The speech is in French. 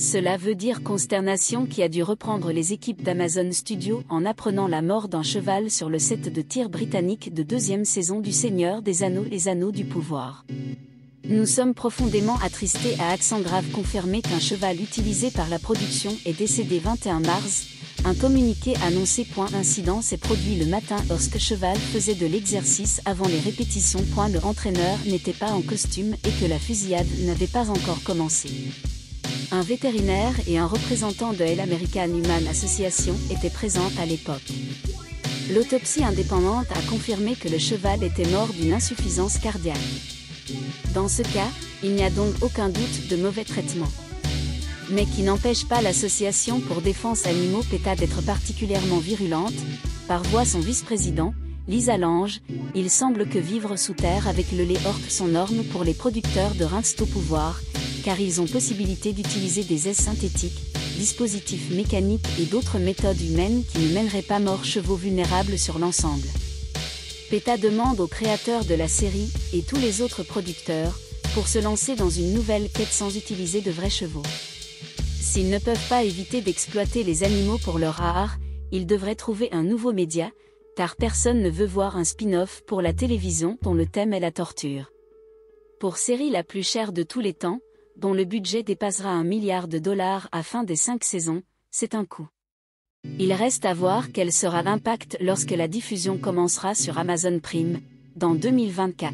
Cela veut dire consternation qui a dû reprendre les équipes d'Amazon Studios en apprenant la mort d'un cheval sur le set de tir britannique de 2e saison du Seigneur des Anneaux, les Anneaux du Pouvoir. Nous sommes profondément attristés, à accent grave confirmé qu'un cheval utilisé par la production est décédé 21 mars. Un communiqué annonçait incident s'est produit le matin lorsque cheval faisait de l'exercice avant les répétitions. Le entraîneur n'était pas en costume et que la fusillade n'avait pas encore commencé. Un vétérinaire et un représentant de l'American Human Association étaient présents à l'époque. L'autopsie indépendante a confirmé que le cheval était mort d'une insuffisance cardiaque. Dans ce cas, il n'y a donc aucun doute de mauvais traitement. Mais qui n'empêche pas l'association pour défense animaux PETA d'être particulièrement virulente, par voix son vice-président, Lisa Lange. Il semble que vivre sous terre avec le lait orque sont normes pour les producteurs de rinces au pouvoir, car ils ont possibilité d'utiliser des aises synthétiques, dispositifs mécaniques et d'autres méthodes humaines qui ne mèneraient pas morts chevaux vulnérables sur l'ensemble. PETA demande aux créateurs de la série, et tous les autres producteurs, pour se lancer dans une nouvelle quête sans utiliser de vrais chevaux. S'ils ne peuvent pas éviter d'exploiter les animaux pour leur art, ils devraient trouver un nouveau média, car personne ne veut voir un spin-off pour la télévision dont le thème est la torture. Pour série la plus chère de tous les temps, dont le budget dépassera $1 milliard à fin des 5 saisons, c'est un coup. Il reste à voir quel sera l'impact lorsque la diffusion commencera sur Amazon Prime, dans 2024.